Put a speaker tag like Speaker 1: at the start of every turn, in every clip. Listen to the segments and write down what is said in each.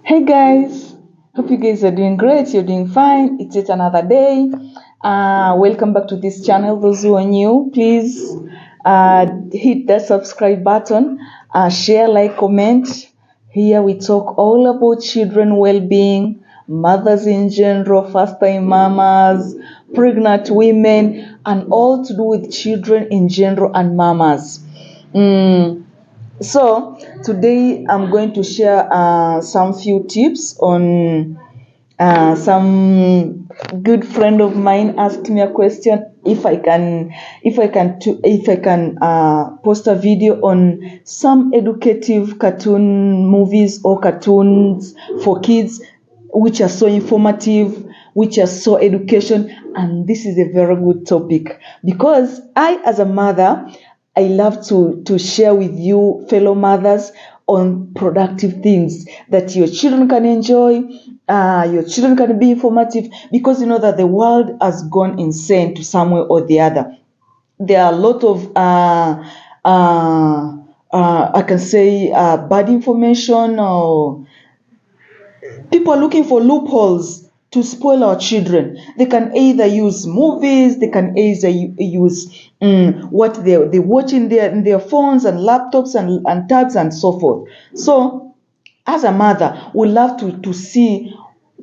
Speaker 1: Hey guys, hope you guys are doing great. You're doing fine. It's yet another day. Welcome back to this channel. Those who are new, please hit that subscribe button, share, like, comment. Here we talk all about children well-being, mothers in general, first-time mamas, pregnant women, and all to do with children in general and mamas. So today I'm going to share some few tips on some good friend of mine asked me a question if I can post a video on some educative cartoon movies or cartoons for kids which are so informative, which are so education, and this is a very good topic because I, as a mother, I love to share with you, fellow mothers, on productive things that your children can enjoy, your children can be informative, because you know that the world has gone insane to some way or the other. There are a lot of I can say bad information, or people are looking for loopholes to spoil our children. They can either use movies, they can either use what they watch in their phones and laptops and tabs and so forth. So as a mother, we love to see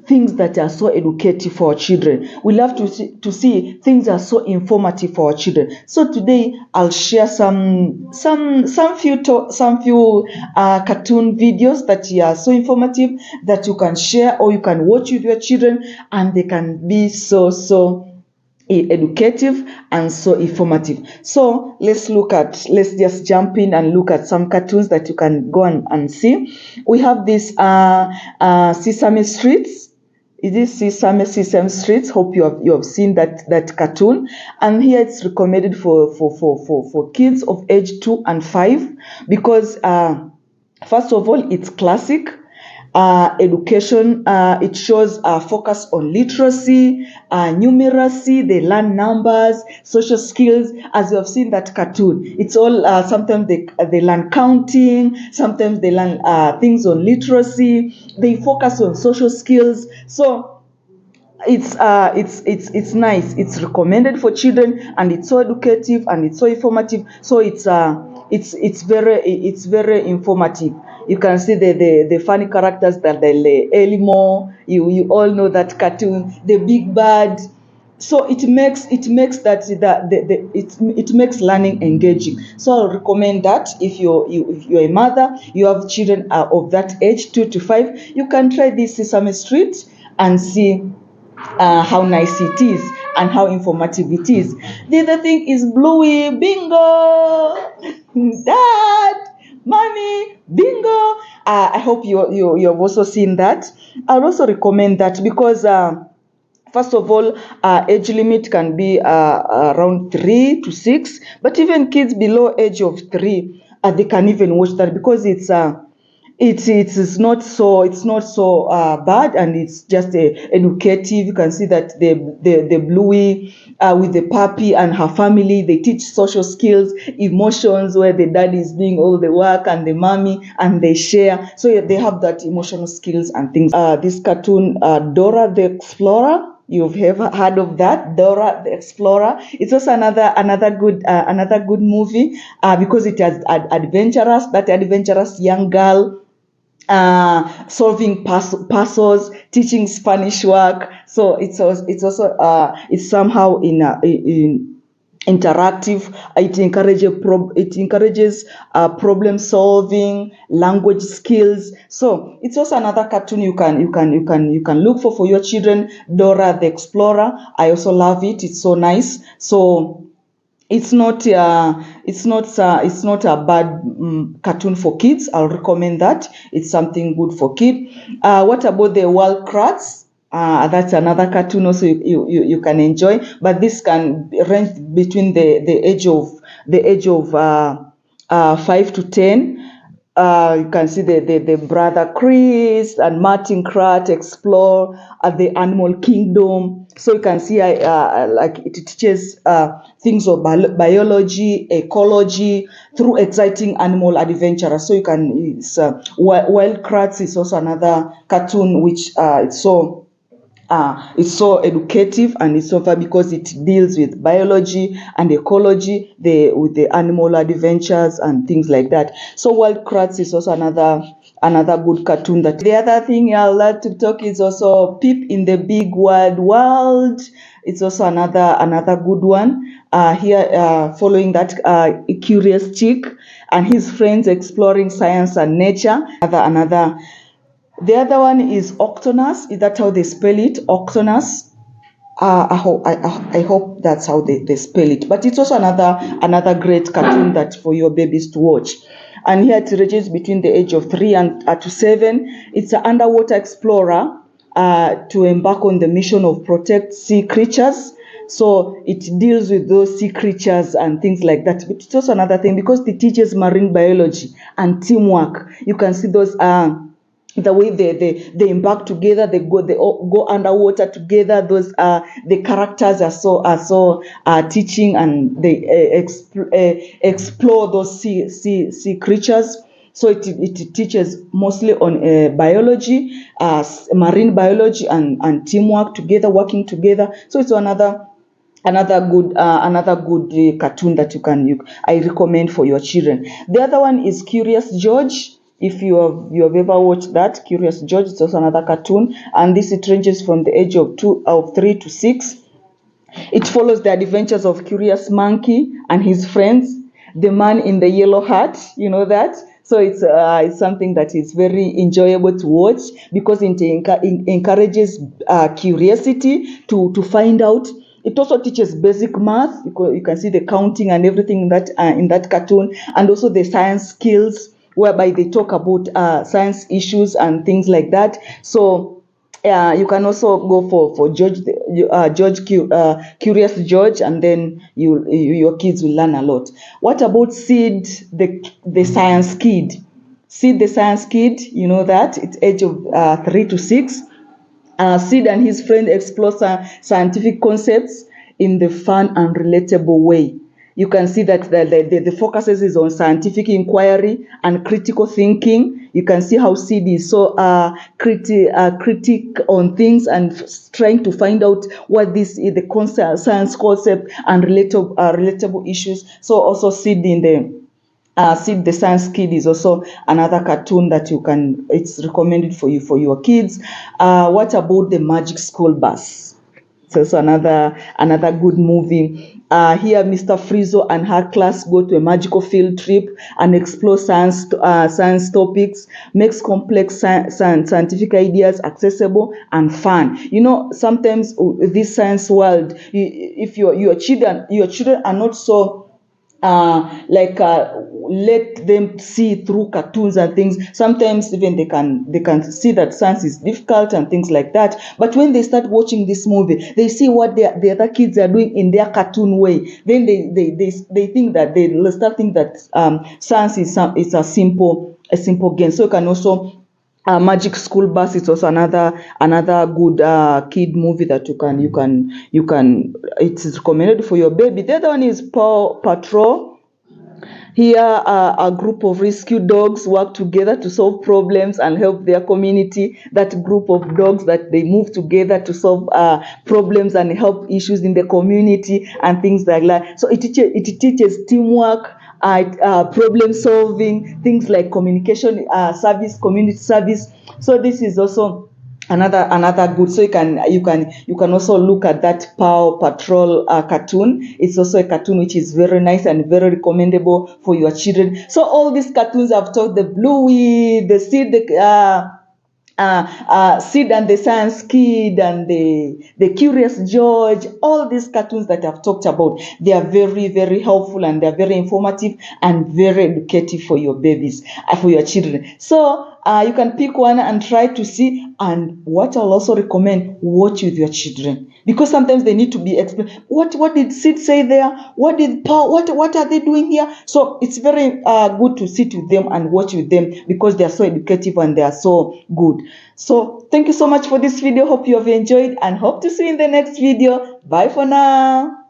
Speaker 1: things that are so educative for our children. We love to see things that are so informative for our children. So today I'll share some few cartoon videos that are so informative that you can share or you can watch with your children, and they can be so educative and so informative. So let's just jump in and look at some cartoons that you can go and see. We have this Sesame Streets. It is Sesame Streets. Hope you have seen that cartoon. And here it's recommended for kids of age 2 and 5 because first of all, it's classic. Education, it shows focus on literacy, numeracy. They learn numbers, social skills. As you have seen that cartoon, it's all sometimes they learn counting, sometimes they learn things on literacy. They focus on social skills. So it's nice. It's recommended for children, and it's so educative and it's so informative. So it's very informative. You can see the funny characters, that the Elmo. You all know that cartoon, the Big Bird. So it makes learning engaging. So I'll recommend that if you're a mother, you have children of that age 2 to 5, you can try this Sesame Street and see how nice it is and how informative it is. The other thing is Bluey. Bingo! Dad, mommy, bingo! I hope you have also seen that. I'll also recommend that because first of all, age limit can be around 3 to 6, but even kids below age of 3, they can even watch that because it's not so bad, and it's just educative. You can see that the Bluey with the puppy and her family, they teach social skills, emotions, where the dad is doing all the work and the mommy, and they share. So yeah, they have that emotional skills and things. This cartoon, Dora the Explorer. You've ever heard of that, Dora the Explorer? It's also another good movie because it has that adventurous young girl solving puzzles, teaching Spanish work. So it's somehow in interactive. It encourages problem solving, language skills. So it's also another cartoon you can look for your children. Dora the Explorer. I also love it. It's so nice. So it's not a bad cartoon for kids. I'll recommend that. It's something good for kids. What about the World Kratts? That's another cartoon also you can enjoy, but this can range between the age of 5 to 10. You can see the brother Chris and Martin Kratts explore the animal kingdom. So you can see like it teaches things of biology, ecology through exciting animal adventures. So you can, Wild Kratts is also another cartoon which it's so educative, and it's so fun because it deals with biology and ecology, with the animal adventures and things like that. So Wild Kratts is also another good cartoon. That the other thing I like to talk is also Peep in the Big Wide World. It's also another good one. Here, following that curious chick and his friends exploring science and nature. Another. The other one is Octonauts. Is that how they spell it? Octonauts. I hope that's how they spell it. But it's also another great cartoon that for your babies to watch. And here it ranges between the age of 3 and to 7. It's an underwater explorer to embark on the mission of protect sea creatures. So it deals with those sea creatures and things like that. But it's also another thing because it teaches marine biology and teamwork. You can see those the way they embark together, they go underwater together. Those the characters are so teaching, and they explore those sea creatures. So it teaches mostly on biology, marine biology, and teamwork together, working together. So it's another good cartoon that I recommend for your children. The other one is Curious George. If you have ever watched that, Curious George, it's also another cartoon, and it ranges from the age of 3 to 6. It follows the adventures of Curious Monkey and his friends, the man in the yellow hat, you know that. So it's something that is very enjoyable to watch because it encourages curiosity to find out. It also teaches basic math. You can see the counting and everything in that cartoon, and also the science skills, whereby they talk about science issues and things like that. So you can also go for Curious George, and then your kids will learn a lot. What about Sid the Science Kid? Sid the Science Kid, you know that it's age of 3 to 6. Sid and his friend explore scientific concepts in the fun and relatable way. You can see that the focus is on scientific inquiry and critical thinking. You can see how Sid is so critic on things and trying to find out what this is, the science concept and relatable issues. So also Sid Sid the Science Kid is also another cartoon that it's recommended for your kids. What about the Magic School Bus? It's also another good movie. Here, Mr. Friezo and her class go to a magical field trip and explore science topics, makes complex scientific ideas accessible and fun. Sometimes this science world, if your children are not so let them see through cartoons and things. Sometimes even they can see that science is difficult and things like that. But when they start watching this movie, they see what the other kids are doing in their cartoon way. Then they think that they start think that science is a simple game. So you can also Magic School Bus is also another good kid movie that you can it is recommended for your baby. The other one is Paw Patrol. Here, a group of rescue dogs work together to solve problems and help their community. That group of dogs that they move together to solve problems and help issues in the community and things like that. So it teaches teamwork, problem solving, things like communication service, community service. So this is also another good. So you can also look at that Paw Patrol cartoon. It's also a cartoon which is very nice and very recommendable for your children. So all these cartoons I've taught, the Bluey, the Sid, Sid and the Science Kid, and the Curious George, all these cartoons that I've talked about, they are very, very helpful, and they're very informative and very educative for your babies, for your children. So you can pick one and try to see And what I'll also recommend, watch with your children, because sometimes they need to be explained. What did Sid say there? What did Paul? What are they doing here? So it's very good to sit with them and watch with them, because they are so educative and they are so good. So thank you so much for this video. Hope you have enjoyed, and hope to see you in the next video. Bye for now.